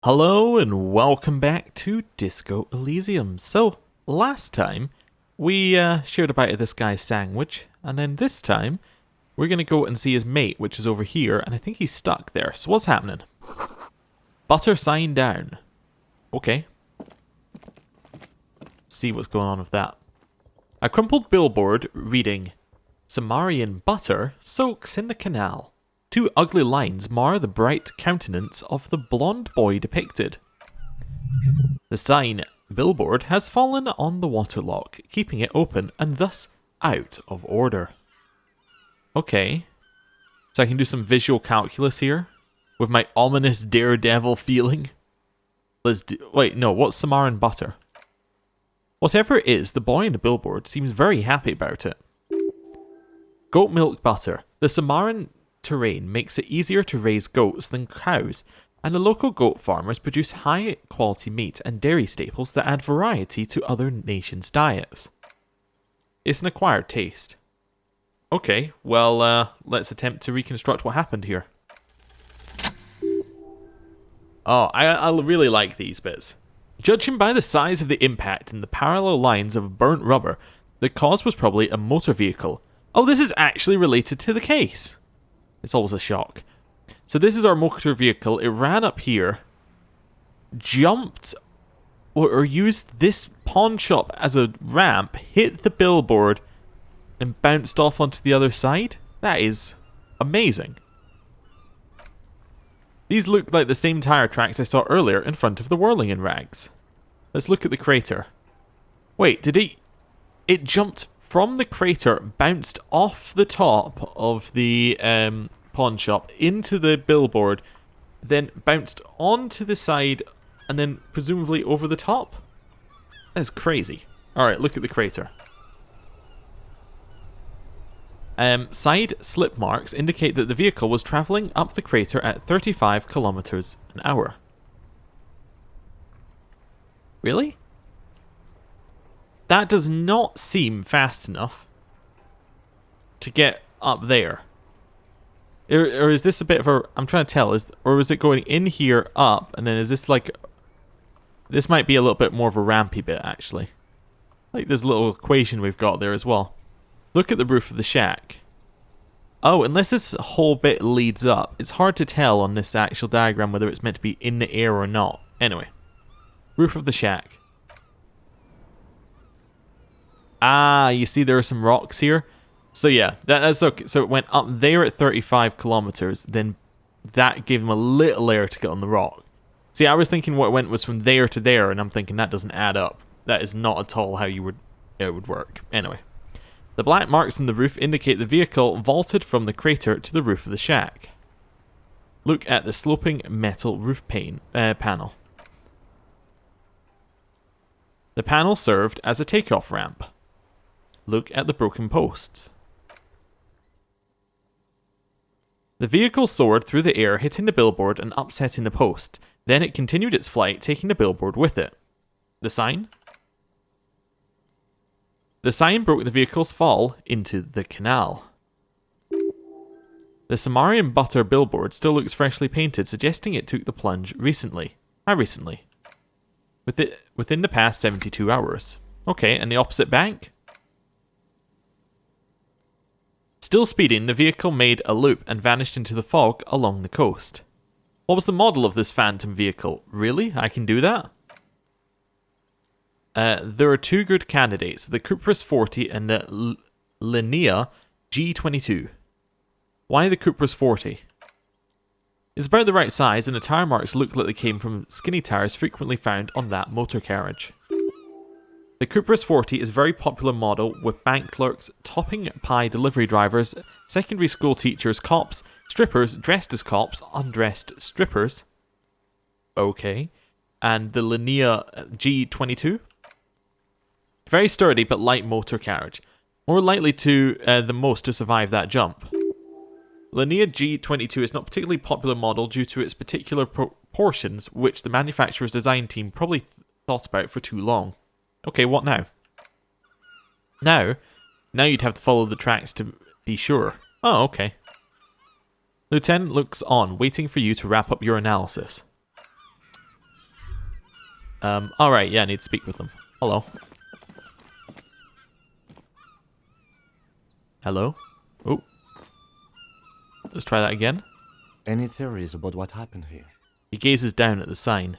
Hello and welcome back to Disco Elysium. So, last time we shared a bite of this guy's sandwich, and then this time we're going to go and see his mate, which is over here, and I think he's stuck there. So what's happening? Butter sign down. Okay. See what's going on with that. A crumpled billboard reading, Samarian butter soaks in the canal. Two ugly lines mar the bright countenance of the blonde boy depicted. The sign, billboard, has fallen on the waterlock, keeping it open and thus out of order. Okay. So I can do some visual calculus here with my ominous daredevil feeling. Let's do... Wait, no, what's Samarian butter? Whatever it is, the boy in the billboard seems very happy about it. Goat milk butter. The Samarian terrain makes it easier to raise goats than cows, and the local goat farmers produce high quality meat and dairy staples that add variety to other nations' diets. It's an acquired taste. Okay, well, let's attempt to reconstruct what happened here. Oh, I really like these bits. Judging by the size of the impact and the parallel lines of burnt rubber, the cause was probably a motor vehicle. Oh, this is actually related to the case. It's always a shock. So this is our motor vehicle. It ran up here, jumped, or used this pawn shop as a ramp, hit the billboard, and bounced off onto the other side? That is amazing. These look like the same tire tracks I saw earlier in front of the whirling in rags. Let's look at the crater. Wait, did he... It jumped from the crater, bounced off the top of the pawn shop into the billboard, then bounced onto the side, and then presumably over the top? That's crazy. Alright, look at the crater. Side slip marks indicate that the vehicle was travelling up the crater at 35 kilometers an hour. Really? That does not seem fast enough to get up there. Or is this a bit of a... I'm trying to tell. Or is it going in here, up, and then is this like... This might be a little bit more of a rampy bit, actually. Like this little equation we've got there as well. Look at the roof of the shack. Oh, unless this whole bit leads up, it's hard to tell on this actual diagram whether it's meant to be in the air or not. Anyway. Roof of the shack. Ah, you see there are some rocks here? So yeah, that's okay. So it went up there at 35 kilometers, then that gave him a little air to get on the rock. See, I was thinking what it went was from there to there, and I'm thinking that doesn't add up. That is not at all how it would work. Anyway. The black marks on the roof indicate the vehicle vaulted from the crater to the roof of the shack. Look at the sloping metal roof panel. The panel served as a takeoff ramp. Look at the broken posts. The vehicle soared through the air, hitting the billboard and upsetting the post. Then it continued its flight, taking the billboard with it. The sign? The sign broke the vehicle's fall into the canal. The Samarian butter billboard still looks freshly painted, suggesting it took the plunge recently. How recently? Within the past 72 hours. Okay, and the opposite bank? Still speeding, the vehicle made a loop and vanished into the fog along the coast. What was the model of this phantom vehicle? Really? I can do that? There are two good candidates, the Cupras 40 and the Linnea G22. Why the Cupras 40? It's about the right size, and the tire marks look like they came from skinny tires frequently found on that motor carriage. The Cupras 40 is a very popular model with bank clerks, topping pie delivery drivers, secondary school teachers, cops, strippers dressed as cops, undressed strippers. Okay. And the Linnea G22? Very sturdy but light motor carriage. More likely to than most to survive that jump. Linnea G22 is not a particularly popular model due to its particular proportions, which the manufacturer's design team probably thought about for too long. Okay, what now? Now you'd have to follow the tracks to be sure. Oh, okay. Lieutenant looks on, waiting for you to wrap up your analysis. Alright, yeah, I need to speak with them. Hello. Hello? Oh. Let's try that again. Any theories about what happened here? He gazes down at the sign.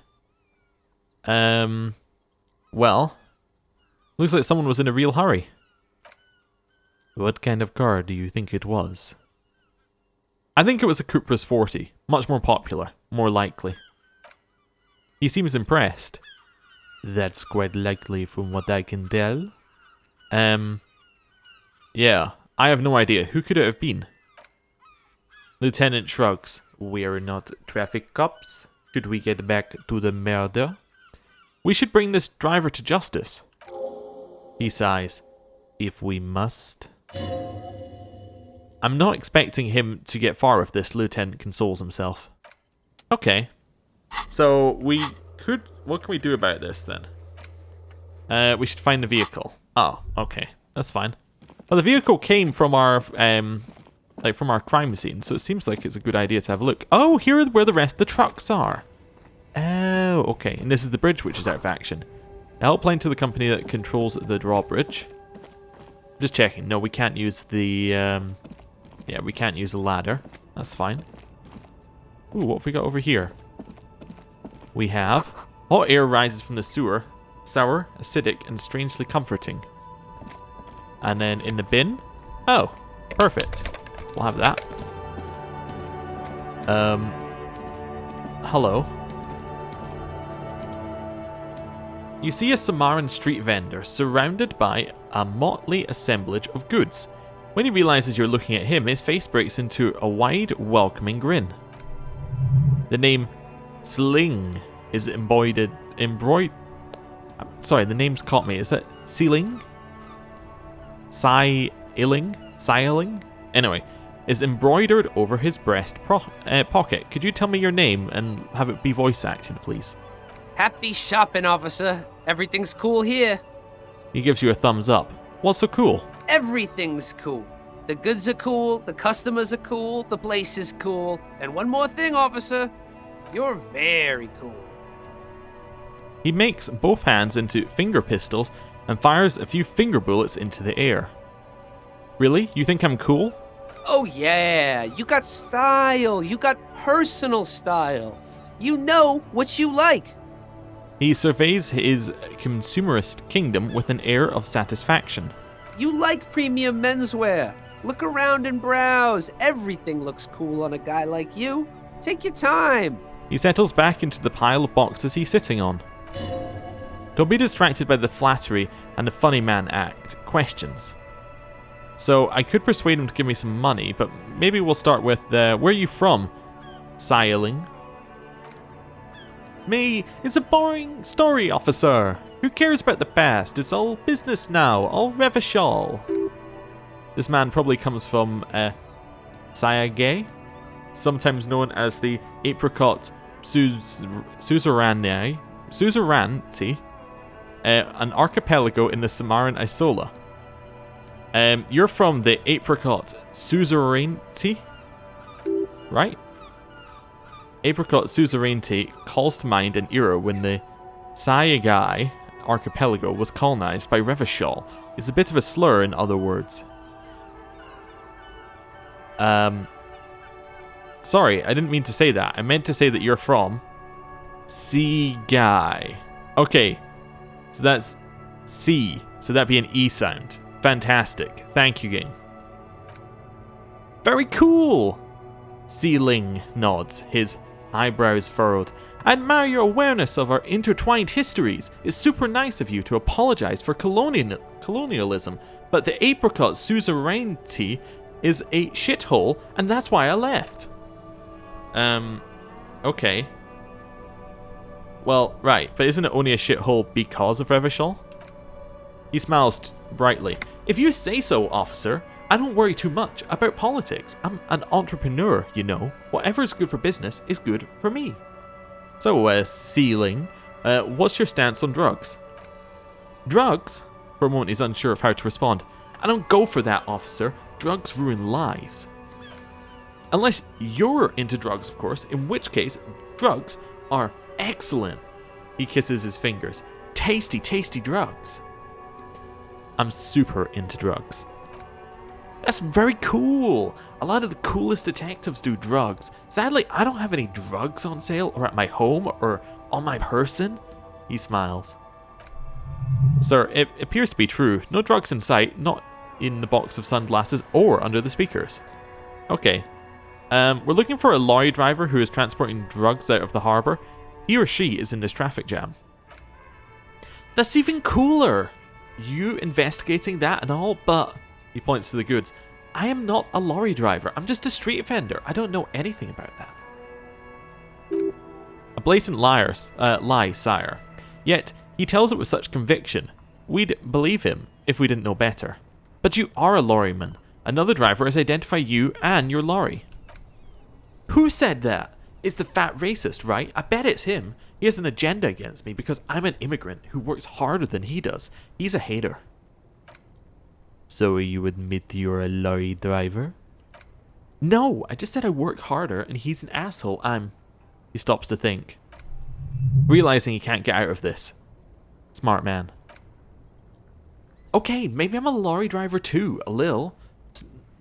Well, looks like someone was in a real hurry. What kind of car do you think it was? I think it was a Cupras 40. Much more popular. More likely. He seems impressed. That's quite likely from what I can tell. Yeah, I have no idea. Who could it have been? Lieutenant shrugs. We're not traffic cops. Should we get back to the murder? We should bring this driver to justice. He sighs. If we must. I'm not expecting him to get far with this, Lieutenant consoles himself. Okay. So, we could... What can we do about this, then? We should find the vehicle. Oh, okay. That's fine. Well, the vehicle came from our... like, from our crime scene, so it seems like it's a good idea to have a look. Oh, here are where the rest of the trucks are. Oh, okay. And this is the bridge, which is out of action. A helpline to the company that controls the drawbridge. Just checking. No, we can't use the... yeah, we can't use the ladder. That's fine. Ooh, what have we got over here? We have... Hot air rises from the sewer. Sour, acidic, and strangely comforting. And then in the bin... Oh, perfect. We'll have that. Hello. You see a Samaran street vendor surrounded by a motley assemblage of goods. When he realizes you're looking at him, his face breaks into a wide, welcoming grin. The name Sling is sorry, the name's caught me. Is that Sealing? Siling? Anyway, is embroidered over his breast pocket. Could you tell me your name and have it be voice acted, please? Happy shopping, officer. Everything's cool here. He gives you a thumbs up. What's so cool? Everything's cool. The goods are cool, the customers are cool, the place is cool. And one more thing, officer. You're very cool. He makes both hands into finger pistols and fires a few finger bullets into the air. Really? You think I'm cool? Oh yeah, you got style. You got personal style. You know what you like. He surveys his consumerist kingdom with an air of satisfaction. You like premium menswear. Look around and browse. Everything looks cool on a guy like you. Take your time. He settles back into the pile of boxes he's sitting on. Don't be distracted by the flattery and the funny man act. Questions. So, I could persuade him to give me some money, but maybe we'll start with, where are you from? Siling. Me, it's a boring story, officer. Who cares about the past? It's all business now, all revachol. This man probably comes from, Siagay, sometimes known as the Apricot Suzeranetti, an archipelago in the Samaran Isola. You're from the Apricot Suzerainty, right? Apricot Suzerainty calls to mind an era when the Siagay archipelago was colonized by Revachol. It's a bit of a slur, in other words. Sorry, I didn't mean to say that. I meant to say that you're from Sea-Guy. Okay, so that's C, so that'd be an E sound. Fantastic. Thank you, game. Very cool! Sealing nods, his eyebrows furrowed. I admire your awareness of our intertwined histories. It's super nice of you to apologize for colonialism, but the Apricot Suzerainty is a shithole, and that's why I left. Okay. Well, right, but isn't it only a shithole because of Revachol? He smiles brightly. If you say so, officer. I don't worry too much about politics. I'm an entrepreneur, you know. Whatever is good for business is good for me. So, Sealing, what's your stance on drugs? Drugs? For a moment he's unsure of how to respond. I don't go for that, officer. Drugs ruin lives. Unless you're into drugs, of course, in which case drugs are excellent. He kisses his fingers. Tasty, tasty drugs. I'm super into drugs. That's very cool. A lot of the coolest detectives do drugs. Sadly, I don't have any drugs on sale or at my home or on my person. He smiles. Sir, it appears to be true. No drugs in sight, not in the box of sunglasses or under the speakers. Okay. We're looking for a lorry driver who is transporting drugs out of the harbour. He or she is in this traffic jam. That's even cooler. You investigating that and all, but... He points to the goods. I am not a lorry driver. I'm just a street vendor. I don't know anything about that. A blatant lie, sire. Yet, he tells it with such conviction. We'd believe him if we didn't know better. But you are a lorryman. Another driver has identified you and your lorry. Who said that? It's the fat racist, right? I bet it's him. He has an agenda against me because I'm an immigrant who works harder than he does. He's a hater. So you admit you're a lorry driver? No, I just said I work harder and he's an asshole. He stops to think. Realizing he can't get out of this. Smart man. Okay, maybe I'm a lorry driver too, a little.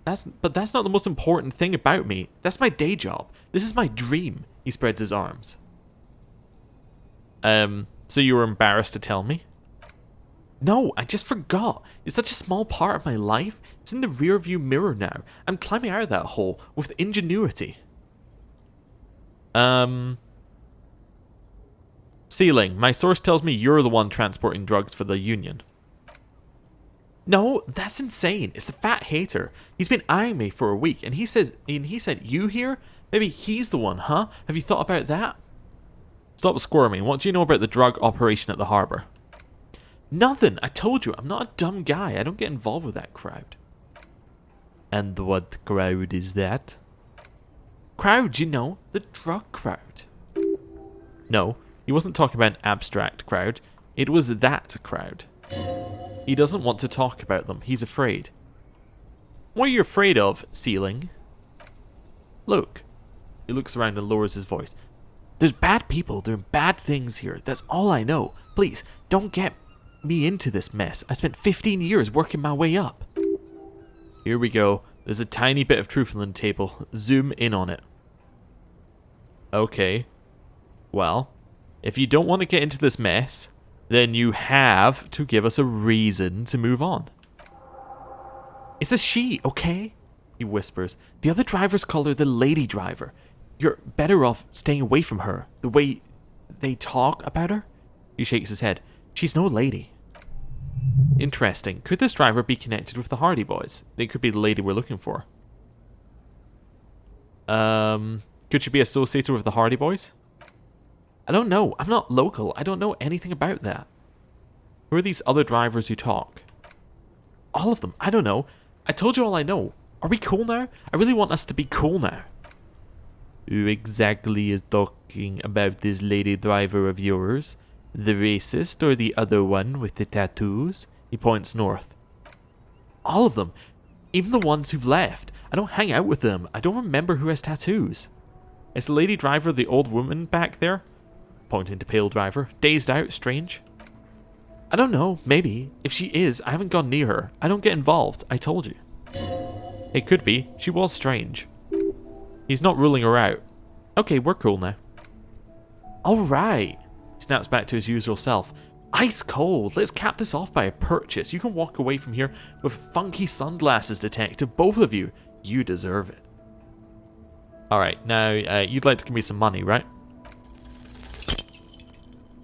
But that's not the most important thing about me. That's my day job. This is my dream. He spreads his arms. So you were embarrassed to tell me? No, I just forgot. It's such a small part of my life. It's in the rearview mirror now. I'm climbing out of that hole with ingenuity. Ceiling, my source tells me you're the one transporting drugs for the union. No, that's insane. It's the fat hater. He's been eyeing me for a week, and he said you here? Maybe he's the one, huh? Have you thought about that? Stop squirming. What do you know about the drug operation at the harbour? Nothing. I told you, I'm not a dumb guy. I don't get involved with that crowd. And what crowd is that? Crowd, you know, the drug crowd. No, he wasn't talking about an abstract crowd. It was that crowd. He doesn't want to talk about them. He's afraid. What are you afraid of, Ceiling? Look. He looks around and lowers his voice. There's bad people doing bad things here. That's all I know. Please, don't get me into this mess. I spent 15 years working my way up. Here we go. There's a tiny bit of truth on the table. Zoom in on it. Okay. Well, if you don't want to get into this mess, then you have to give us a reason to move on. It's a she, okay? He whispers. The other drivers call her the lady driver. You're better off staying away from her. The way they talk about her? He shakes his head. She's no lady. Interesting. Could this driver be connected with the Hardy Boys? They could be the lady we're looking for. Could she be associated with the Hardy Boys? I don't know. I'm not local. I don't know anything about that. Who are these other drivers who talk? All of them. I don't know. I told you all I know. Are we cool now? I really want us to be cool now. Who exactly is talking about this lady driver of yours? The racist or the other one with the tattoos? He points north. All of them. Even the ones who've left. I don't hang out with them. I don't remember who has tattoos. Is the lady driver the old woman back there? Pointing to pale driver. Dazed out, strange. I don't know. Maybe. If she is, I haven't gone near her. I don't get involved. I told you. It could be. She was strange. He's not ruling her out. Okay, we're cool now. Alright. He snaps back to his usual self. Ice cold. Let's cap this off by a purchase. You can walk away from here with funky sunglasses, detective. Both of you. You deserve it. Alright, now you'd like to give me some money, right?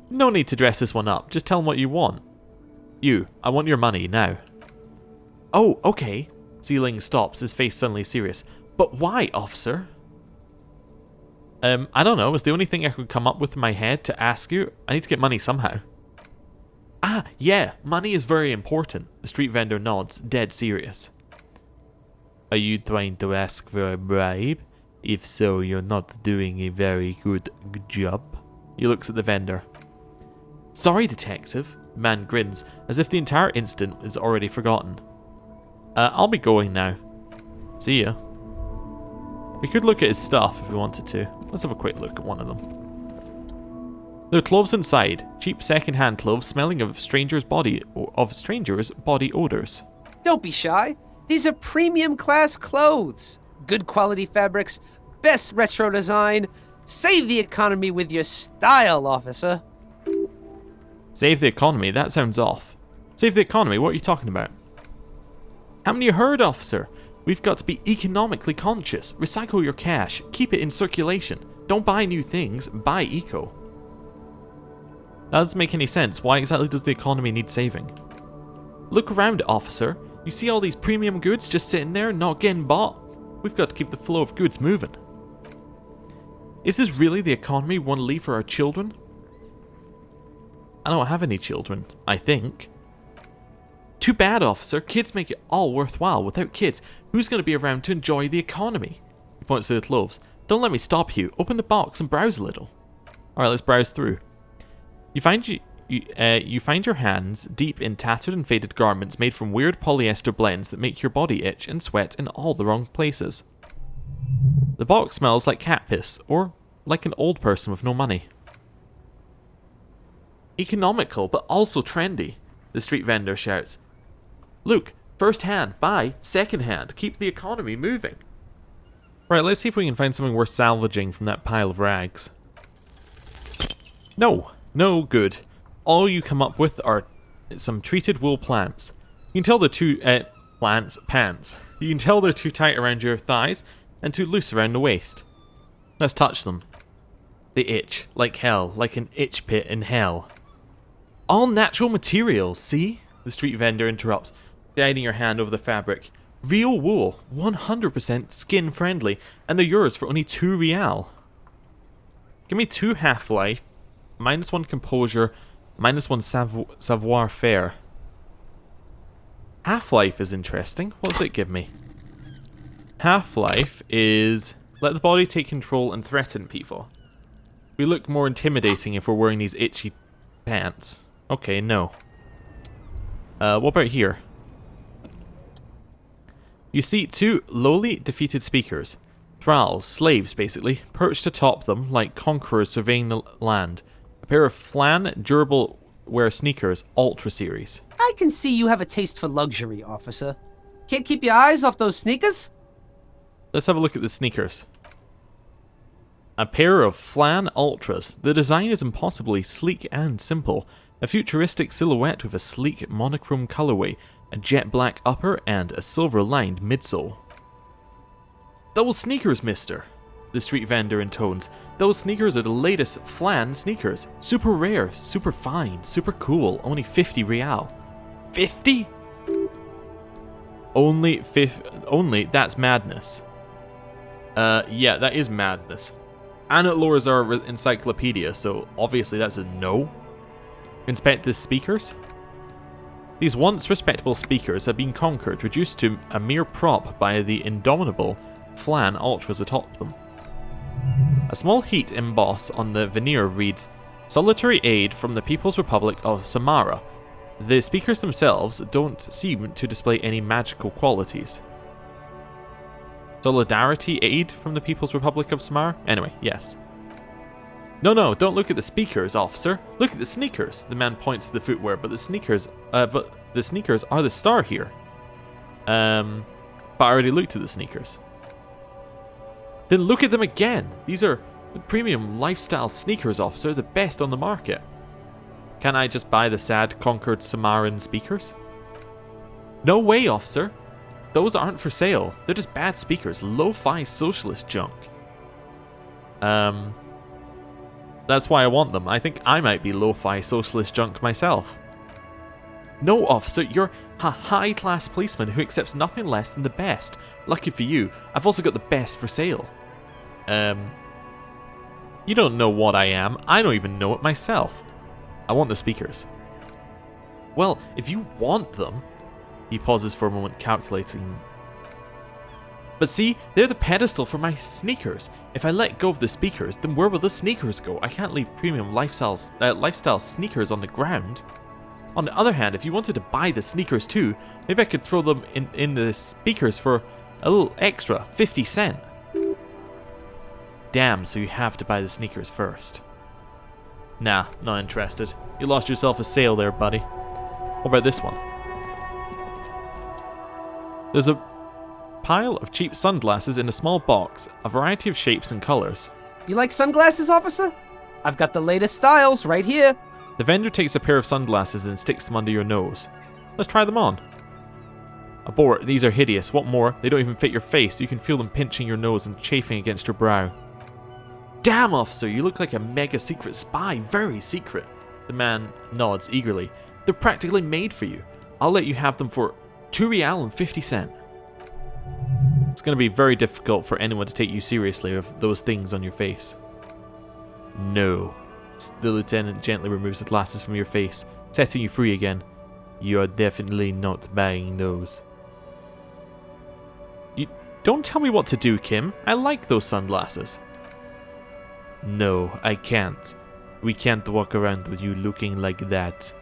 No need to dress this one up. Just tell him what you want. You, I want your money now. Oh, okay. Ceiling stops, his face suddenly serious. But why, officer? I don't know. It's the only thing I could come up with in my head to ask you. I need to get money somehow. Ah, yeah. Money is very important. The street vendor nods, dead serious. Are you trying to ask for a bribe? If so, you're not doing a very good job. He looks at the vendor. Sorry, detective. The man grins, as if the entire incident is already forgotten. I'll be going now. See ya. We could look at his stuff if we wanted to. Let's have a quick look at one of them. There are clothes inside, cheap second-hand clothes smelling of strangers' body odors. Don't be shy. These are premium class clothes. Good quality fabrics, best retro design. Save the economy with your style, officer. Save the economy? That sounds off. Save the economy? What are you talking about? Haven't you heard, officer? We've got to be economically conscious. Recycle your cash. Keep it in circulation. Don't buy new things. Buy eco. That doesn't make any sense. Why exactly does the economy need saving? Look around, officer. You see all these premium goods just sitting there, not getting bought? We've got to keep the flow of goods moving. Is this really the economy we want to leave for our children? I don't have any children, I think. Too bad, officer. Kids make it all worthwhile. Without kids, who's going to be around to enjoy the economy? He points to the clothes. Don't let me stop you. Open the box and browse a little. Alright, let's browse through. You find your hands deep in tattered and faded garments made from weird polyester blends that make your body itch and sweat in all the wrong places. The box smells like cat piss, or like an old person with no money. Economical, but also trendy, the street vendor shouts. Look, first hand, buy, second hand, keep the economy moving. Right, let's see if we can find something worth salvaging from that pile of rags. No good. All you come up with are some treated wool plants. You can tell they're too, pants. You can tell they're too tight around your thighs and too loose around the waist. Let's touch them. They itch, like hell, like an itch pit in hell. All natural materials, see? The street vendor interrupts, guiding your hand over the fabric. Real wool, 100% skin friendly, and they're yours for only 2 real. Give me 2 half-life, -1 composure, -1 savoir-faire. Half-life is interesting. What does it give me? Half-life is let the body take control and threaten people. We look more intimidating if we're wearing these itchy pants. Okay, no. What about here? You see 2 lowly defeated speakers. Thralls, slaves basically, perched atop them like conquerors surveying the land. A pair of flan durable wear sneakers, Ultra Series. I can see you have a taste for luxury, officer. Can't keep your eyes off those sneakers? Let's have a look at the sneakers. A pair of flan Ultras. The design is impossibly sleek and simple. A futuristic silhouette with a sleek monochrome colorway, a jet black upper, and a silver-lined midsole. Those sneakers, mister, the street vendor intones. Those sneakers are the latest flan sneakers. Super rare, super fine, super cool. Only 50 real. 50? Only, that's madness. Yeah, that is madness. And it lowers our encyclopedia, so obviously that's a no. Inspect the speakers. These once respectable speakers have been conquered, reduced to a mere prop by the indomitable flan ultras atop them. A small heat emboss on the veneer reads, "Solitary aid from the People's Republic of Samara." The speakers themselves don't seem to display any magical qualities. Solidarity aid from the People's Republic of Samara? Anyway, yes. No, don't look at the speakers, officer. Look at the sneakers. The man points to the footwear, but the sneakers are the star here. But I already looked at the sneakers. Then look at them again. These are the premium lifestyle sneakers, officer, the best on the market. Can I just buy the sad conquered Samaran speakers? No way, officer. Those aren't for sale. They're just bad speakers, lo-fi socialist junk. That's why I want them. I think I might be lo-fi socialist junk myself. No, officer, you're a high-class policeman who accepts nothing less than the best. Lucky for you, I've also got the best for sale. You don't know what I am. I don't even know it myself. I want the speakers. Well, if you want them... He pauses for a moment, calculating. But see, they're the pedestal for my sneakers. If I let go of the speakers, then where will the sneakers go? I can't leave premium lifestyle sneakers on the ground. On the other hand, if you wanted to buy the sneakers too, maybe I could throw them in the speakers for a little extra, 50 cents. Damn, so you have to buy the sneakers first. Nah, not interested. You lost yourself a sale there, buddy. What about this one? There's a pile of cheap sunglasses in a small box, a variety of shapes and colors. You like sunglasses, officer? I've got the latest styles right here. The vendor takes a pair of sunglasses and sticks them under your nose. Let's try them on. Abort, these are hideous. What more, they don't even fit your face. You can feel them pinching your nose and chafing against your brow. Damn, officer, you look like a mega secret spy. Very secret. The man nods eagerly. They're practically made for you. I'll let you have them for $2.50. It's going to be very difficult for anyone to take you seriously with those things on your face. No. The lieutenant gently removes the glasses from your face, setting you free again. You are definitely not buying those. You don't tell me what to do, Kim. I like those sunglasses. No, I can't. We can't walk around with you looking like that.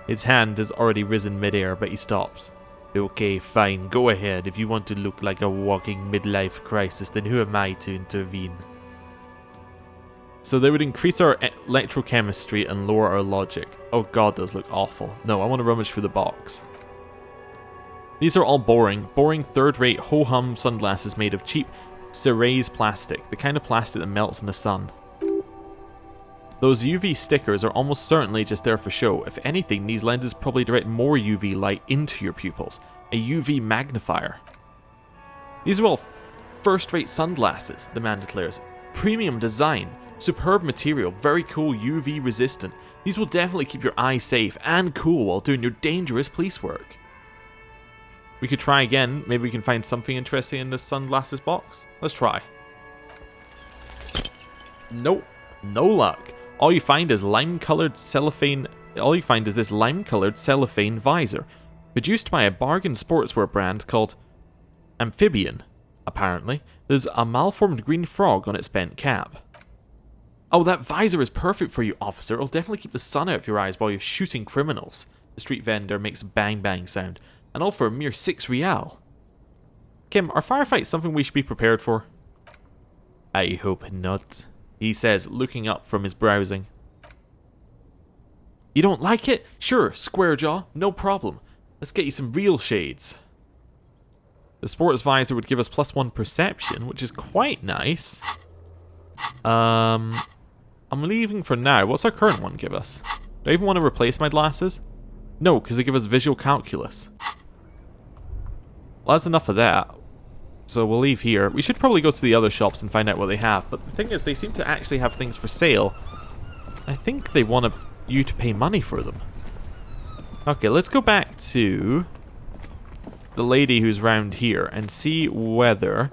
His hand has already risen midair, but he stops. Okay, fine, go ahead. If you want to look like a walking midlife crisis, then who am I to intervene? So they would increase our electrochemistry and lower our logic. Oh god, those look awful. No, I want to rummage through the box. These are all boring third-rate ho-hum sunglasses made of cheap ceramic plastic, the kind of plastic that melts in the sun. Those UV stickers are almost certainly just there for show. If anything, these lenses probably direct more UV light into your pupils. A UV magnifier. These are all first-rate sunglasses, the man declares. Premium design, superb material, very cool, UV resistant. These will definitely keep your eyes safe and cool while doing your dangerous police work. We could try again. Maybe we can find something interesting in this sunglasses box. Let's try. Nope. No luck. All you find is lime-colored cellophane. All you find is this lime-colored cellophane visor, produced by a bargain sportswear brand called Amphibian. Apparently, there's a malformed green frog on its bent cap. Oh, that visor is perfect for you, officer. It'll definitely keep the sun out of your eyes while you're shooting criminals. The street vendor makes a bang-bang sound, and all for a mere $6. Kim, are firefights something we should be prepared for? I hope not, he says, looking up from his browsing. You don't like it? Sure, square jaw, no problem. Let's get you some real shades. The sports visor would give us +1 perception, which is quite nice. I'm leaving for now. What's our current one give us? Do I even want to replace my glasses? No, because they give us visual calculus. Well, that's enough of that. So we'll leave here. We should probably go to the other shops and find out what they have. But the thing is, they seem to actually have things for sale. I think they want you to pay money for them. Okay, let's go back to the lady who's round here and see whether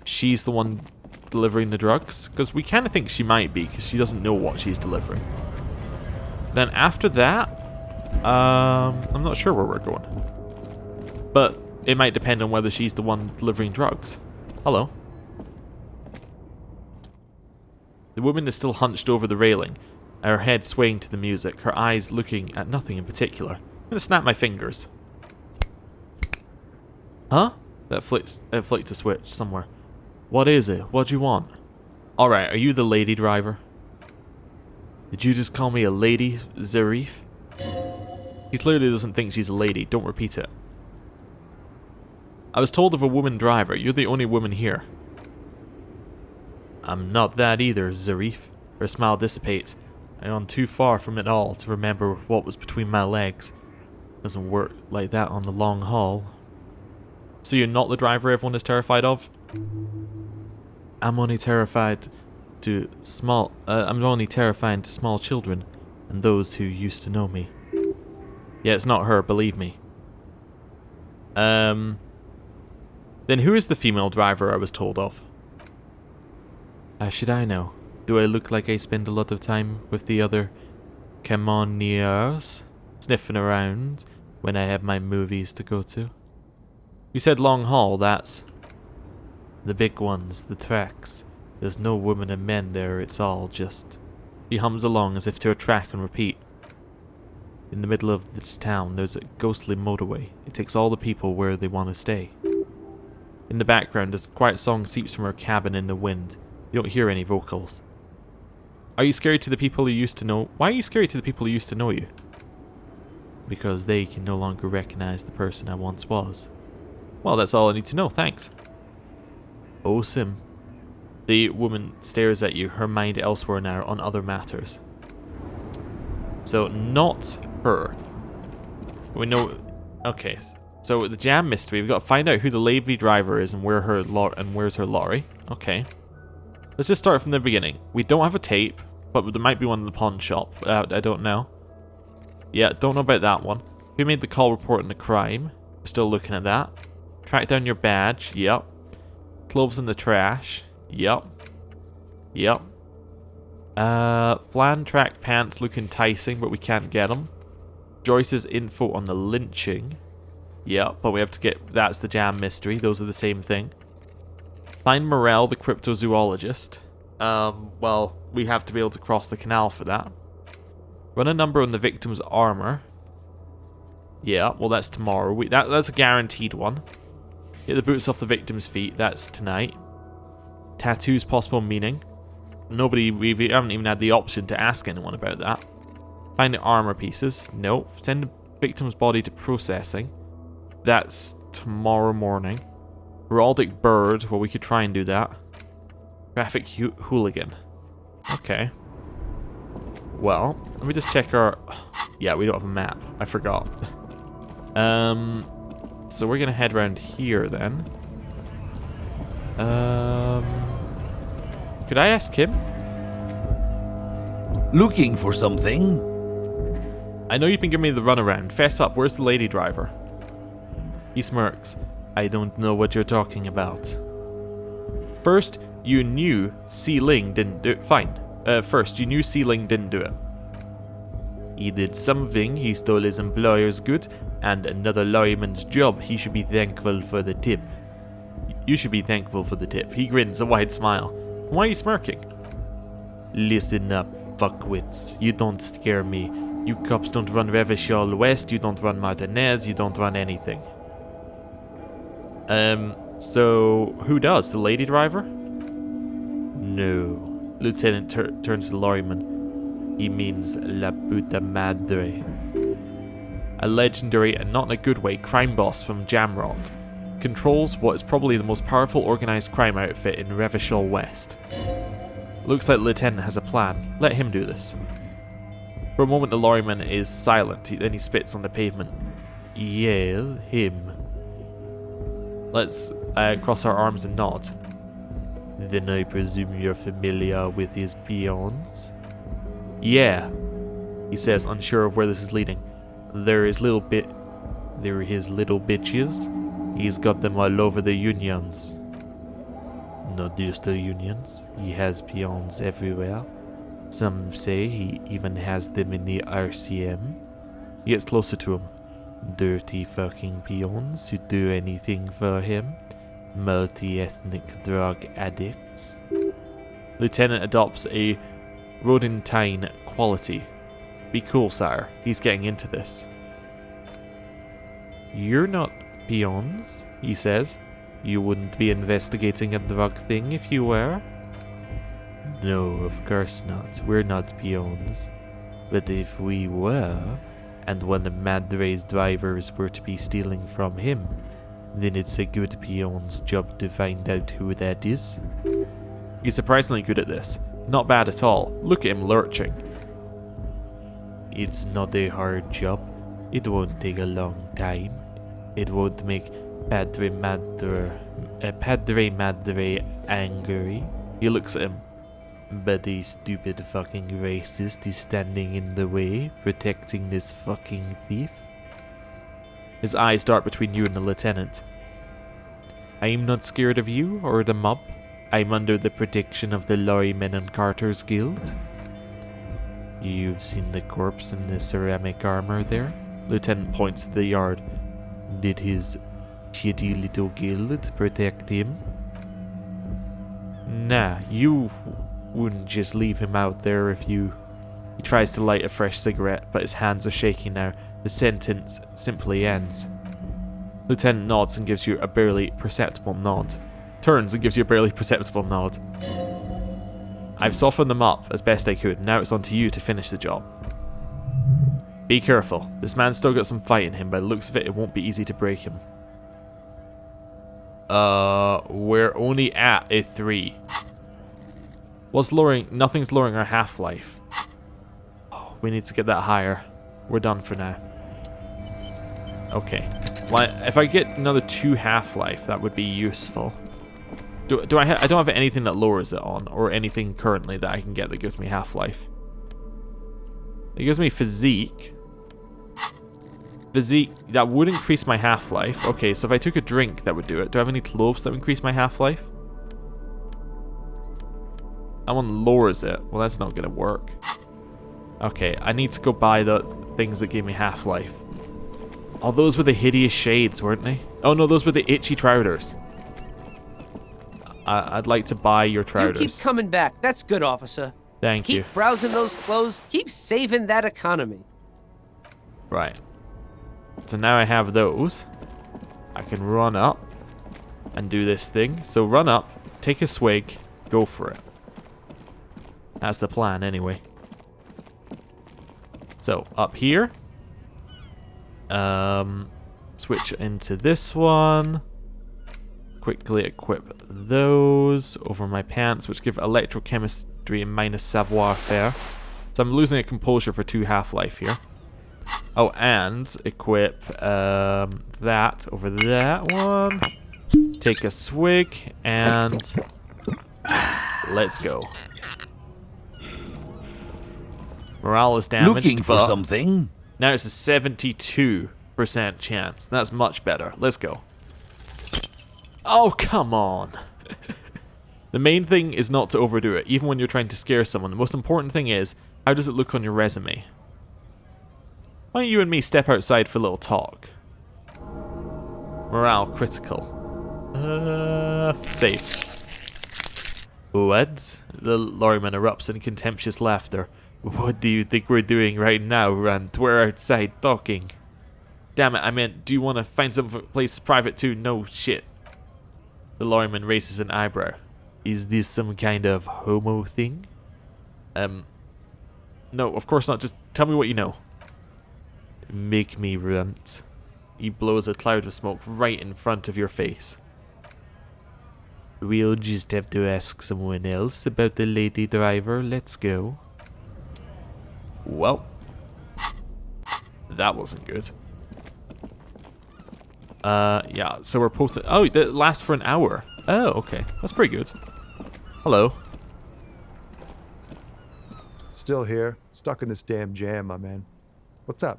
she's the one delivering the drugs. Because we kind of think she might be, because she doesn't know what she's delivering. Then after that, I'm not sure where we're going. But it might depend on whether she's the one delivering drugs. Hello. The woman is still hunched over the railing, her head swaying to the music, her eyes looking at nothing in particular. I'm gonna snap my fingers. Huh? That flicked a switch somewhere. What is it? What do you want? Alright, are you the lady driver? Did you just call me a lady, Zarif? He clearly doesn't think she's a lady. Don't repeat it. I was told of a woman driver. You're the only woman here. I'm not that either, Zarif. Her smile dissipates. I'm on too far from it all to remember what was between my legs. Doesn't work like that on the long haul. So you're not the driver everyone is terrified of? I'm only terrified to small children and those who used to know me. Yeah, it's not her, believe me. Then who is the female driver I was told of? How should I know? Do I look like I spend a lot of time with the other Camoniers, sniffing around when I have my movies to go to? You said long haul, that's the big ones, the tracks. There's no women and men there, it's all just... She hums along as if to a track and repeat. In the middle of this town, there's a ghostly motorway. It takes all the people where they want to stay. In the background, a quiet song seeps from her cabin in the wind. You don't hear any vocals. Are you scary to the people who used to know? Why are you scary to the people who used to know you? Because they can no longer recognize the person I once was. Well, that's all I need to know, thanks. Awesome. The woman stares at you, her mind elsewhere now on other matters. So, not her. We know... Okay, so the jam mystery, we've got to find out who the lady driver is and where's her lorry. Okay. Let's just start from the beginning. We don't have a tape, but there might be one in the pawn shop. I don't know. Yeah, don't know about that one. Who made the call reporting the crime? We're still looking at that. Track down your badge. Yep. Clothes in the trash. Yep. Yep. Flan track pants look enticing, but we can't get them. Joyce's info on the lynching. Yep, but we have to get... That's the jam mystery. Those are the same thing. Find Morel, the cryptozoologist. Well, we have to be able to cross the canal for that. Run a number on the victim's armor. Yeah, well that's tomorrow. That's a guaranteed one. Get the boots off the victim's feet. That's tonight. Tattoos possible meaning. We haven't even had the option to ask anyone about that. Find the armor pieces. Nope. Send the victim's body to processing. That's tomorrow morning. Heraldic bird. Well, we could try and do that. Traffic hooligan. Okay. Well, let me just check our... Yeah, we don't have a map. I forgot. So we're gonna head around here then. Could I ask him? Looking for something? I know you've been giving me the runaround. Fess up, where's the lady driver? He smirks. I don't know what you're talking about. First, you knew Ling didn't do it. Fine. First, you knew Ling didn't do it. He did something. He stole his employer's good and another lorryman's job. He should be thankful for the tip. You should be thankful for the tip. He grins a wide smile. Why are you smirking? Listen up, fuckwits. You don't scare me. You cops don't run Revachol West. You don't run Martinez. You don't run anything. So who does? The lady driver? No. Lieutenant turns to the lorryman. He means La Puta Madre. A legendary, and not in a good way, crime boss from Jamrock. Controls what is probably the most powerful organized crime outfit in Revachol West. Looks like the lieutenant has a plan. Let him do this. For a moment the lorryman is silent, then he spits on the pavement. Yeah, him. Let's cross our arms and nod. Then I presume you're familiar with his peons? Yeah, he says, unsure of where this is leading. They're his little bitches. He's got them all over the unions. Not just the unions. He has peons everywhere. Some say he even has them in the RCM. He gets closer to him. Dirty fucking peons who do anything for him. Multi-ethnic drug addicts. Lieutenant adopts a rodentine quality. Be cool, sire. He's getting into this. You're not peons, he says. You wouldn't be investigating a drug thing if you were? No, of course not. We're not peons. But if we were, and one of Madre's drivers were to be stealing from him, then it's a good peon's job to find out who that is. He's surprisingly good at this. Not bad at all. Look at him lurching. It's not a hard job. It won't take a long time. It won't make Padre Madre angry. He looks at him. But a stupid fucking racist is standing in the way, protecting this fucking thief. His eyes dart between you and the lieutenant. I'm not scared of you or the mob. I'm under the protection of the Lorrymen and Carters Guild. You've seen the corpse in the ceramic armor there? Lieutenant points to the yard. Did his shitty little guild protect him? Nah, you wouldn't just leave him out there if you... He tries to light a fresh cigarette, but his hands are shaking now. The sentence simply ends. Lieutenant nods and gives you a barely perceptible nod. Turns and gives you a barely perceptible nod. I've softened them up as best I could. Now it's on to you to finish the job. Be careful. This man's still got some fight in him. By the looks of it, it won't be easy to break him. We're only at a 3. What's lowering? Nothing's lowering our half-life. Oh, we need to get that higher. We're done for now. Okay. Well, if I get another 2 half-life, that would be useful. Do I don't have anything that lowers it on, or anything currently that I can get that gives me half-life. It gives me physique. Physique, that would increase my half-life. Okay, so if I took a drink, that would do it. Do I have any cloves that would increase my half-life? That one lowers it. Well, that's not going to work. Okay, I need to go buy the things that gave me half-life. Oh, those were the hideous shades, weren't they? Oh, no, those were the itchy trousers. I'd like to buy your trousers. You keep coming back. That's good, officer. Thank you. Keep browsing those clothes. Keep saving that economy. Right. So now I have those. I can run up and do this thing. So run up, take a swig, go for it. That's the plan anyway. So up here. Switch into this one. Quickly equip those over my pants, which give electrochemistry and minus savoir-faire. So I'm losing a composure for 2 half-life here. Oh, and equip that over that one. Take a swig, and let's go. Morale is damaged. Looking for something? Now it's a 72% chance. That's much better. Let's go. Oh, come on. The main thing is not to overdo it, even when you're trying to scare someone. The most important thing is, how does it look on your resume? Why don't you and me step outside for a little talk? Morale critical. Save. What? The lorryman erupts in contemptuous laughter. What do you think we're doing right now, Rand? We're outside talking. Damn it, I meant, do you want to find some place private too? No shit. The lorryman raises an eyebrow. Is this some kind of homo thing? No, of course not. Just tell me what you know. Make me runt. He blows a cloud of smoke right in front of your face. We'll just have to ask someone else about the lady driver. Let's go. Well, that wasn't good. Yeah, so we're posting. Oh, it lasts for an hour. Oh, okay. That's pretty good. Hello. Still here, stuck in this damn jam, my man. What's up?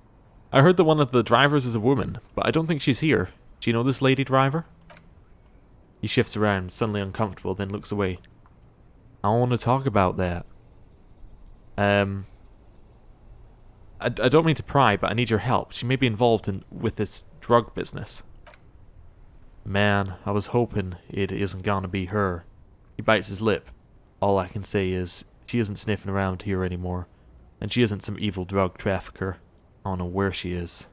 I heard that one of the drivers is a woman, but I don't think she's here. Do you know this lady driver? He shifts around, suddenly uncomfortable, then looks away. I want to talk about that. I don't mean to pry, but I need your help. She may be involved with this drug business. Man, I was hoping it isn't gonna be her. He bites his lip. All I can say is, she isn't sniffing around here anymore. And she isn't some evil drug trafficker. I don't know where she is.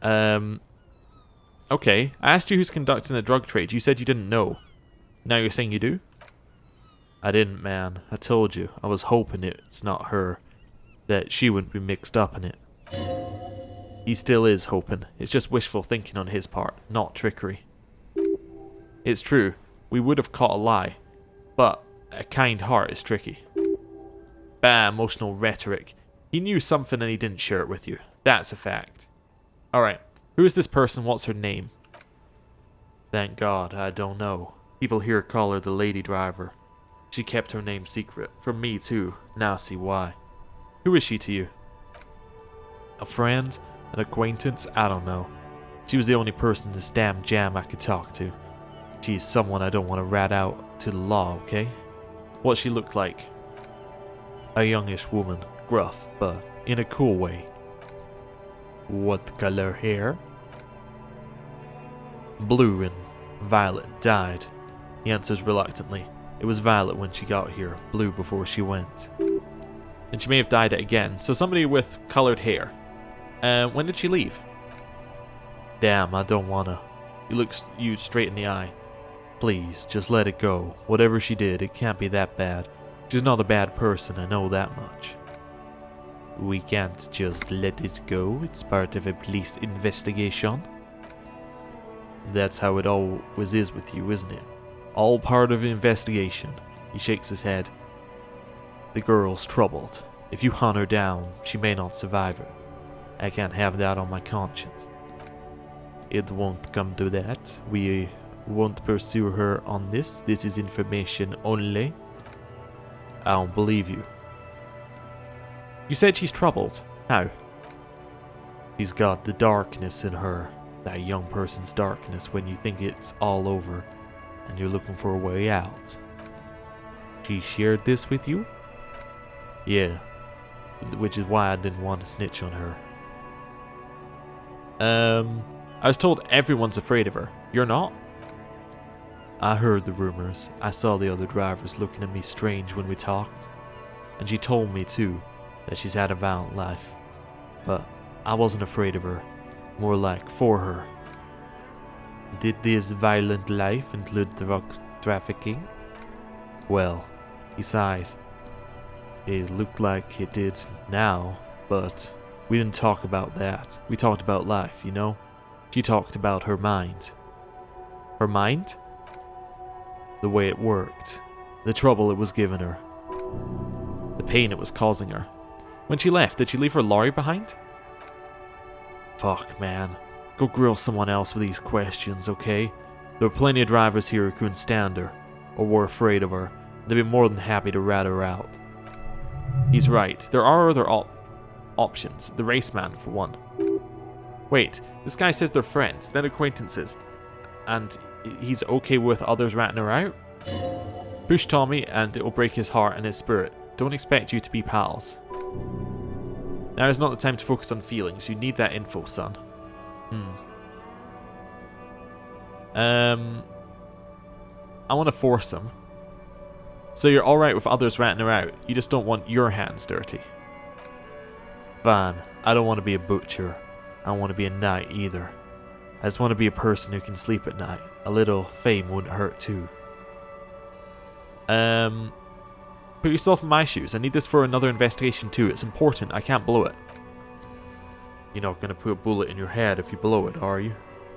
Okay. I asked you who's conducting the drug trade. You said you didn't know. Now you're saying you do? I didn't, man. I told you. I was hoping it's not her. That she wouldn't be mixed up in it. He still is hoping. It's just wishful thinking on his part, not trickery. It's true. We would have caught a lie. But a kind heart is tricky. Bah, emotional rhetoric. He knew something and he didn't share it with you. That's a fact. Alright. Who is this person? What's her name? Thank God, I don't know. People here call her the lady driver. She kept her name secret. From me too. Now see why. Who is she to you? A friend? An acquaintance? I don't know. She was the only person in this damn jam I could talk to. She's someone I don't want to rat out to the law, okay? What she looked like? A youngish woman. Gruff, but in a cool way. What color hair? Blue and violet dyed. He answers reluctantly. It was violet when she got here, blue before she went. And she may have dyed it again, so somebody with colored hair. When did she leave? Damn, I don't wanna. He looks you straight in the eye. Please, just let it go. Whatever she did, it can't be that bad. She's not a bad person, I know that much. We can't just let it go. It's part of a police investigation. That's how it always is with you, isn't it? All part of an investigation. He shakes his head. The girl's troubled. If you hunt her down, she may not survive her. I can't have that on my conscience. It won't come to that. We won't pursue her on this. This is information only. I don't believe you. You said she's troubled. How? She's got the darkness in her. That young person's darkness when you think it's all over and you're looking for a way out. She shared this with you? Yeah. Which is why I didn't want to snitch on her. I was told everyone's afraid of her. You're not? I heard the rumors. I saw the other drivers looking at me strange when we talked. And she told me too that she's had a violent life. But I wasn't afraid of her. More like for her. Did this violent life include drugs trafficking? Well, he sighs. It looked like it did now, but we didn't talk about that. We talked about life, you know? She talked about her mind. Her mind? The way it worked. The trouble it was giving her. The pain it was causing her. When she left, did she leave her lorry behind? Fuck, man. Go grill someone else with these questions, okay? There are plenty of drivers here who couldn't stand her, or were afraid of her. They'd be more than happy to rat her out. He's right. There are other options. The raceman, for one. Wait, this guy says they're friends, then acquaintances. And he's okay with others ratting her out? Push Tommy and it will break his heart and his spirit. Don't expect you to be pals. Now is not the time to focus on feelings. You need that info, son. I want to force him. So you're alright with others ratting her out. You just don't want your hands dirty. Fine. I don't want to be a butcher. I don't want to be a knight either. I just want to be a person who can sleep at night. A little fame wouldn't hurt too. Put yourself in my shoes. I need this for another investigation too. It's important. I can't blow it. You're not going to put a bullet in your head if you blow it, are you?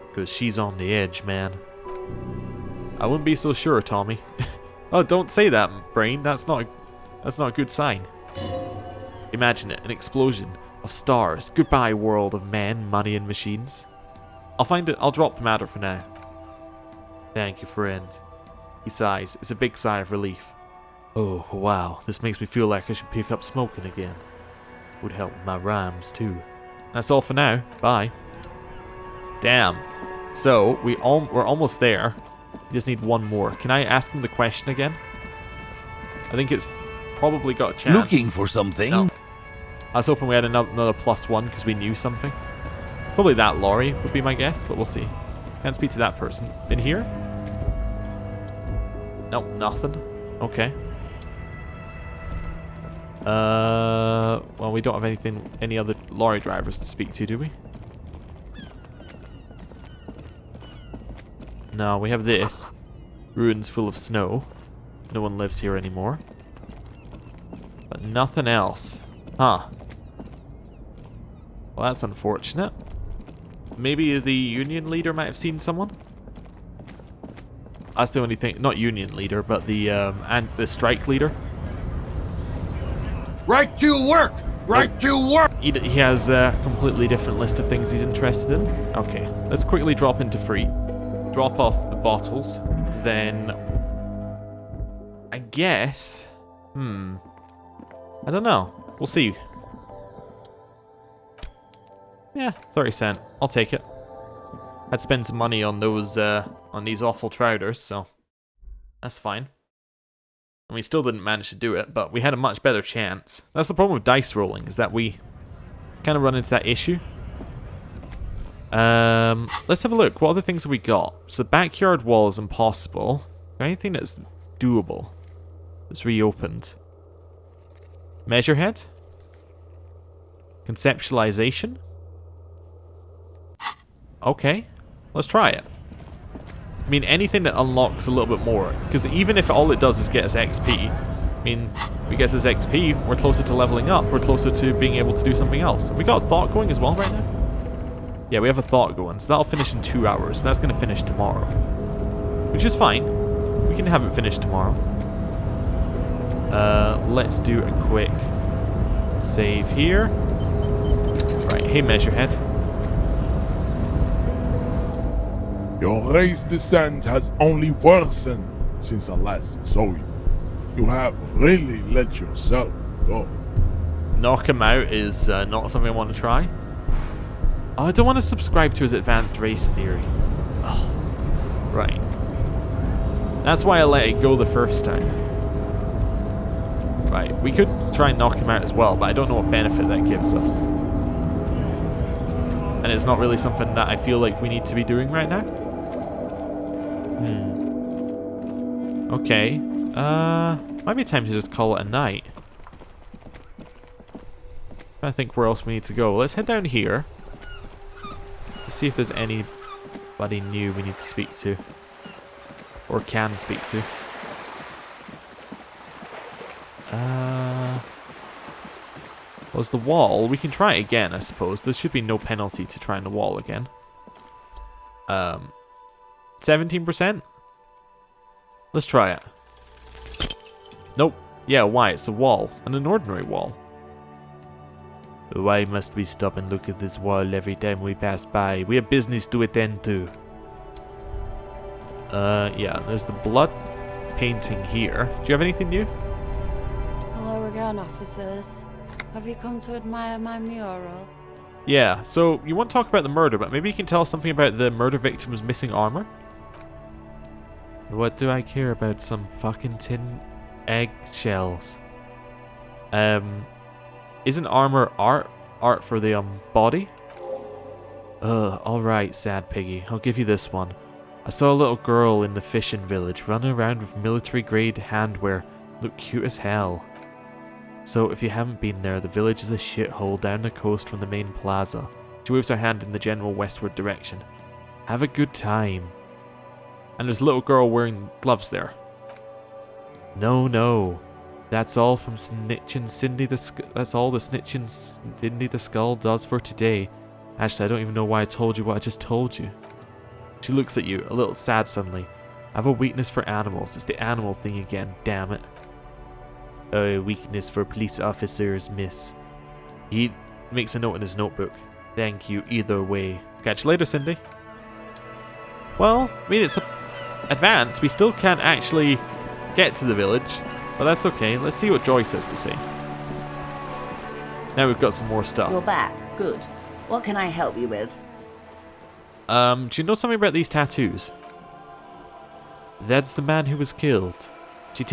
Because she's on the edge, man. I wouldn't be so sure, Tommy. Oh, don't say that, brain. That's not a good sign. Imagine it. An explosion of stars. Goodbye, world of men, money, and machines. I'll find it. I'll drop the matter for now. Thank you, friend. He sighs. It's a big sigh of relief. Oh, wow. This makes me feel like I should pick up smoking again. Would help with my rhymes, too. That's all for now. Bye. Damn. So, we're almost there. We just need one more. Can I ask him the question again? I think it's probably got a chance. Looking for something? No. I was hoping we had another +1 because we knew something. Probably that lorry would be my guess, but we'll see. Can't speak to that person. In here? Nope, nothing. Okay. Well, we don't have any other lorry drivers to speak to, do we? No, we have this. Ruins full of snow. No one lives here anymore. But nothing else. Huh. Well, that's unfortunate. Maybe the union leader might have seen someone? That's the only thing. Not union leader, but the strike leader. Right to work! Right to work! He has a completely different list of things he's interested in. Okay, let's quickly drop into free. Drop off the bottles. Then... I guess... I don't know. We'll see. Yeah, 30 cents. I'll take it. I'd spend some money on those, on these awful trouters, so... That's fine. And we still didn't manage to do it, but we had a much better chance. That's the problem with dice rolling, is that we kind of run into that issue. Let's have a look. What other things have we got? So backyard wall is impossible. Anything that's doable? That's reopened. Measurehead? Conceptualization? Okay. Let's try it. I mean, anything that unlocks a little bit more. Because even if all it does is get us XP, I mean, if it gets us XP, we're closer to leveling up. We're closer to being able to do something else. Have we got a thought going as well right now? Yeah, we have a thought going. So that'll finish in 2 hours. So that's going to finish tomorrow. Which is fine. We can have it finished tomorrow. Let's do a quick save here. Right, hey Measurehead. Your race descent has only worsened since I last saw you. You have really let yourself go. Knock him out is not something I want to try. Oh, I don't want to subscribe to his advanced race theory. Oh, right. That's why I let it go the first time. Right, we could try and knock him out as well, but I don't know what benefit that gives us. And it's not really something that I feel like we need to be doing right now. Okay. Might be time to just call it a night. I think where else we need to go. Let's head down here. Let's see if there's anybody new we need to speak to. Or can speak to. Was the wall? We can try it again, I suppose. There should be no penalty to trying the wall again. 17%? Let's try it. Nope. Yeah, why? It's a wall. And an ordinary wall. Why must we stop and look at this wall every time we pass by? We have business to attend to. Yeah, there's the blood painting here. Do you have anything new? Hello again, officers. Have you come to admire my mural? Yeah, so you want to talk about the murder, but maybe you can tell us something about the murder victim's missing armor? What do I care about some fucking tin eggshells? Isn't armor art? Art for the body? Alright, sad piggy. I'll give you this one. I saw a little girl in the fishing village running around with military grade handwear. Looked cute as hell. So if you haven't been there, the village is a shithole down the coast from the main plaza. She waves her hand in the general westward direction. Have a good time. And there's a little girl wearing gloves there. No. That's all from snitching Cindy the that's all the snitching Cindy the Skull does for today. Actually, I don't even know why I told you what I just told you. She looks at you, a little sad suddenly. I have a weakness for animals. It's the animal thing again, damn it. A weakness for police officers, miss. He makes a note in his notebook. Thank you either way. Catch you later, Cindy. Well, I mean, it's advanced. We still can't actually get to the village. But that's okay. Let's see what Joyce has to say. Now we've got some more stuff. You're back. Good. What can I help you with? Do you know something about these tattoos? That's the man who was killed. She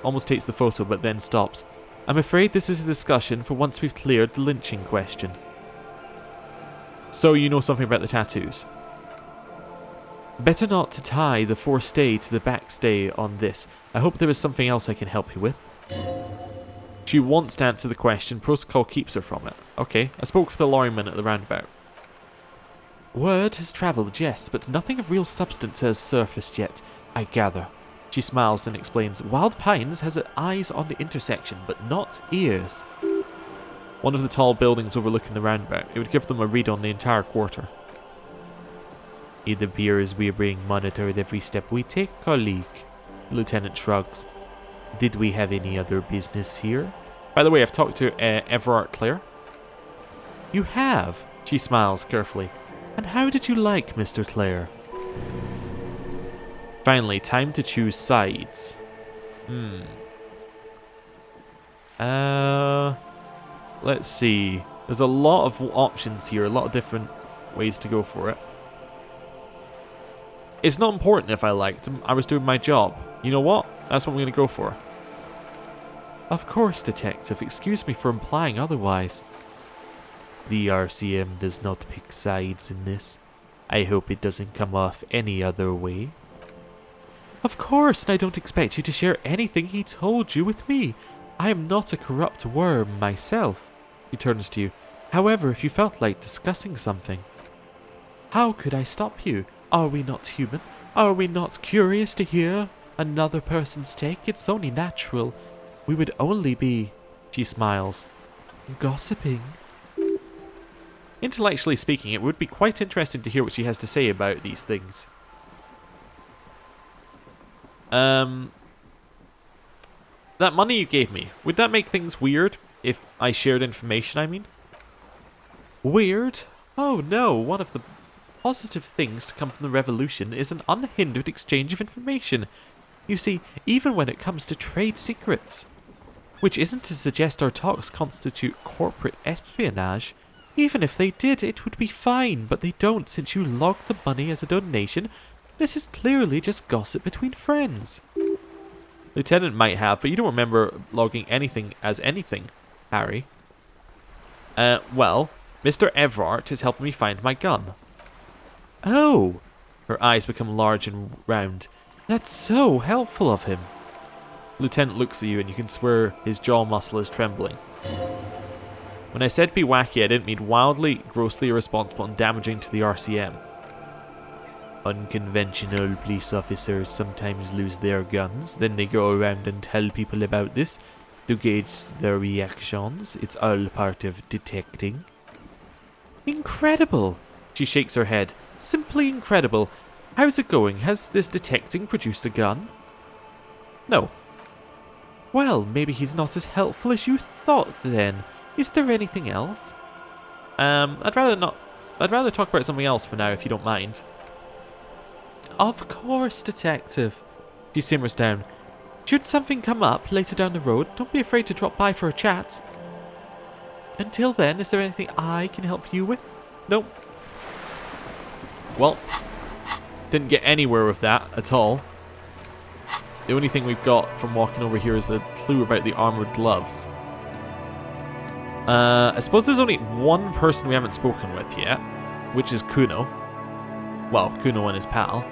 almost takes the photo, but then stops. I'm afraid this is a discussion for once we've cleared the lynching question. So you know something about the tattoos? Better not to tie the forestay to the backstay on this. I hope there is something else I can help you with. She wants to answer the question. Protocol keeps her from it. Okay, I spoke with the lorryman at the roundabout. Word has travelled, yes, but nothing of real substance has surfaced yet, I gather. She smiles and explains, Wild Pines has eyes on the intersection, but not ears. One of the tall buildings overlooking the roundabout. It would give them a read on the entire quarter. It appears we are being monitored every step we take, colleague. The lieutenant shrugs. Did we have any other business here? By the way, I've talked to Everard Clare. You have? She smiles carefully. And how did you like Mr. Clare? Finally, time to choose sides. Let's see. There's a lot of options here, a lot of different ways to go for it. It's not important if I liked him. I was doing my job. You know what? That's what I'm going to go for. Of course, Detective. Excuse me for implying otherwise. The RCM does not pick sides in this. I hope it doesn't come off any other way. Of course, and I don't expect you to share anything he told you with me. I am not a corrupt worm myself. He turns to you. However, if you felt like discussing something. How could I stop you? Are we not human? Are we not curious to hear another person's take? It's only natural. We would only be, she smiles, gossiping. Intellectually speaking, it would be quite interesting to hear what she has to say about these things. That money you gave me, would that make things weird if I shared information, I mean? Weird? Oh no, one of the positive things to come from the revolution is an unhindered exchange of information. You see, even when it comes to trade secrets. Which isn't to suggest our talks constitute corporate espionage. Even if they did, it would be fine, but they don't since you logged the money as a donation. This is clearly just gossip between friends. Lieutenant might have, but you don't remember logging anything as anything, Harry. Well, Mr. Everard is helping me find my gun. Oh! Her eyes become large and round. That's so helpful of him. Lieutenant looks at you and you can swear his jaw muscle is trembling. When I said be wacky, I didn't mean wildly, grossly irresponsible and damaging to the RCM. Unconventional police officers sometimes lose their guns, then they go around and tell people about this to gauge their reactions. It's all part of detecting. Incredible! She shakes her head. Simply incredible. How's it going? Has this detecting produced a gun? No. Well, maybe he's not as helpful as you thought then. Is there anything else? I'd rather talk about something else for now, if you don't mind. Of course, Detective. She simmers down. Should something come up later down the road, don't be afraid to drop by for a chat. Until then, is there anything I can help you with? Nope. Well, didn't get anywhere with that at all. The only thing we've got from walking over here is a clue about the armored gloves. I suppose there's only one person we haven't spoken with yet, which is Kuno. Well, Kuno and his pal.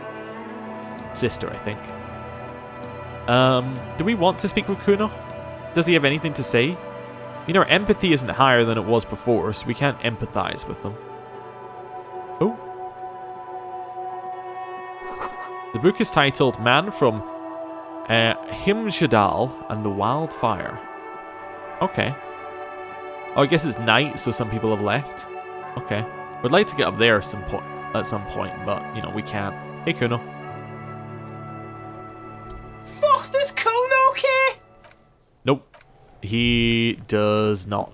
Sister, I think. Do we want to speak with Kuno? Does he have anything to say? You know, our empathy isn't higher than it was before, so we can't empathize with them. Oh. The book is titled Man from Himshadal and the Wildfire. Okay. Oh, I guess it's night, so some people have left. Okay. We'd like to get up there at some point, but, you know, we can't. Hey, Kuno. Fuck, does Kuno care? Nope. He does not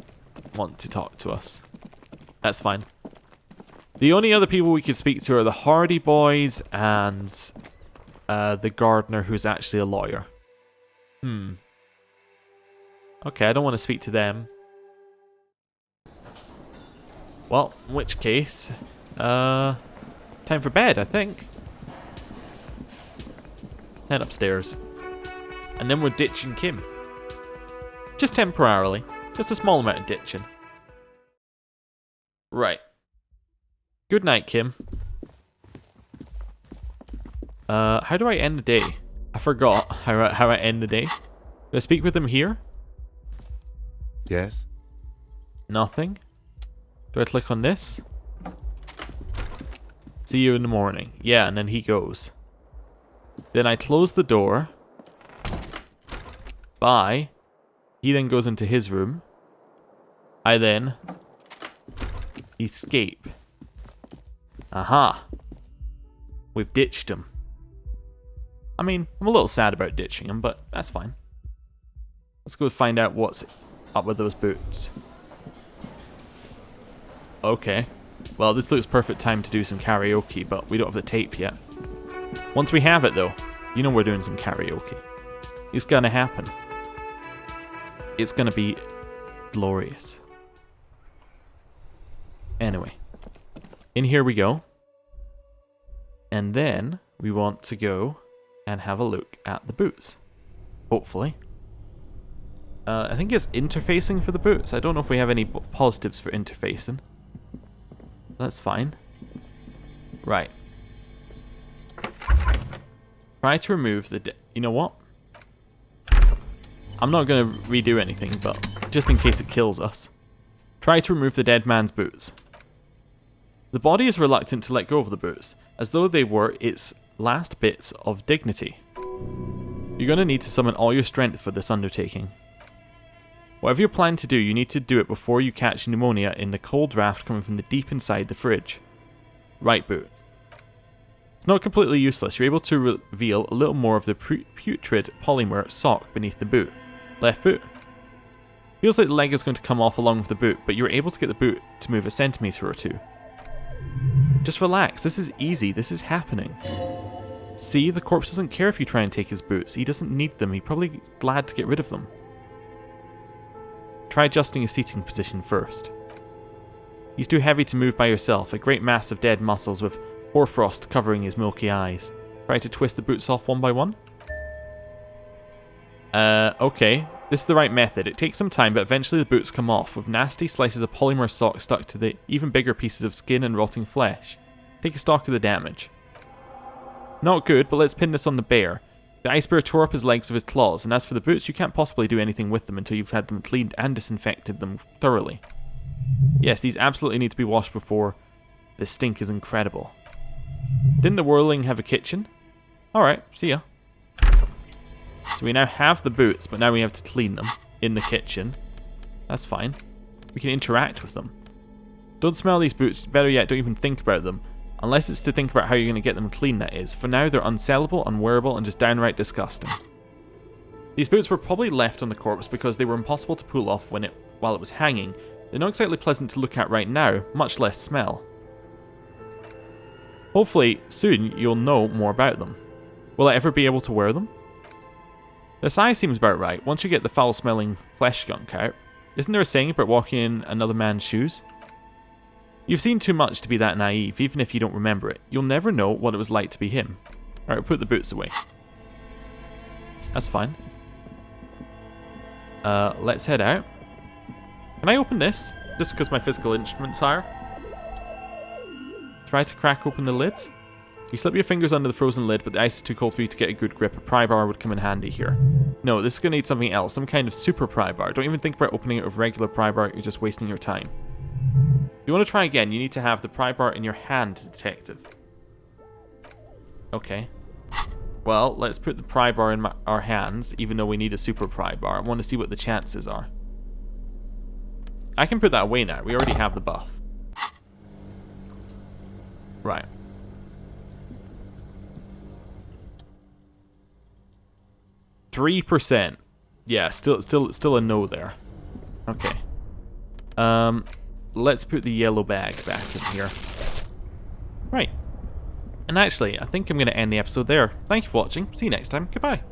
want to talk to us. That's fine. The only other people we could speak to are the Hardy Boys and the gardener who's actually a lawyer. Okay, I don't want to speak to them. Well, in which case, time for bed, I think. Head upstairs. And then we're ditching Kim. Just temporarily. Just a small amount of ditching. Right. Good night, Kim. How do I end the day? I forgot how I end the day. Do I speak with him here? Yes? Nothing. Do I click on this? See you in the morning. Yeah, and then he goes. Then I close the door. Bye. He then goes into his room. I then escape. Aha. We've ditched him. I mean, I'm a little sad about ditching him, but that's fine. Let's go find out what's up with those boots. Okay. Well, this looks perfect time to do some karaoke, but we don't have the tape yet. Once we have it, though, you know we're doing some karaoke. It's gonna happen. It's gonna be glorious. Anyway. In here we go. And then we want to go and have a look at the boots. Hopefully. I think it's interfacing for the boots. I don't know if we have any positives for interfacing. That's fine. Right. Try to remove the... You know what? I'm not going to redo anything, but just in case it kills us. Try to remove the dead man's boots. The body is reluctant to let go of the boots, as though they were its last bits of dignity. You're going to need to summon all your strength for this undertaking. Whatever you're planning to do, you need to do it before you catch pneumonia in the cold draft coming from the deep inside the fridge. Right boot. It's not completely useless. You're able to reveal a little more of the putrid polymer sock beneath the boot. Left boot. Feels like the leg is going to come off along with the boot, but you're able to get the boot to move a centimeter or two. Just relax. This is easy. This is happening. See, the corpse doesn't care if you try and take his boots. He doesn't need them. He's probably glad to get rid of them. Try adjusting his seating position first. He's too heavy to move by yourself, a great mass of dead muscles with hoarfrost covering his milky eyes. Try to twist the boots off one by one. Okay. This is the right method. It takes some time, but eventually the boots come off, with nasty slices of polymer sock stuck to the even bigger pieces of skin and rotting flesh. Take a stock of the damage. Not good, but let's pin this on the bear. The ice bear tore up his legs with his claws, and as for the boots, you can't possibly do anything with them until you've had them cleaned and disinfected them thoroughly. Yes, these absolutely need to be washed before. The stink is incredible. Didn't the whirling have a kitchen? Alright, see ya. So we now have the boots, but now we have to clean them in the kitchen. That's fine. We can interact with them. Don't smell these boots, better yet, don't even think about them. Unless it's to think about how you're going to get them clean, that is. For now, they're unsellable, unwearable, and just downright disgusting. These boots were probably left on the corpse because they were impossible to pull off while it was hanging. They're not exactly pleasant to look at right now, much less smell. Hopefully, soon, you'll know more about them. Will I ever be able to wear them? The size seems about right, once you get the foul-smelling flesh gunk out. Isn't there a saying about walking in another man's shoes? You've seen too much to be that naive, even if you don't remember it. You'll never know what it was like to be him. Alright, put the boots away. That's fine. Let's head out. Can I open this? Just because my physical instrument's higher? Try to crack open the lid. You slip your fingers under the frozen lid, but the ice is too cold for you to get a good grip. A pry bar would come in handy here. No, this is going to need something else. Some kind of super pry bar. Don't even think about opening it with regular pry bar. You're just wasting your time. If you want to try again, you need to have the pry bar in your hand, detective. Okay. Well, let's put the pry bar in our hands, even though we need a super pry bar. I want to see what the chances are. I can put that away now. We already have the buff. Right. %. Yeah, still a no there. Okay. Let's put the yellow bag back in here. Right. And actually, I think I'm going to end the episode there. Thank you for watching. See you next time. Goodbye.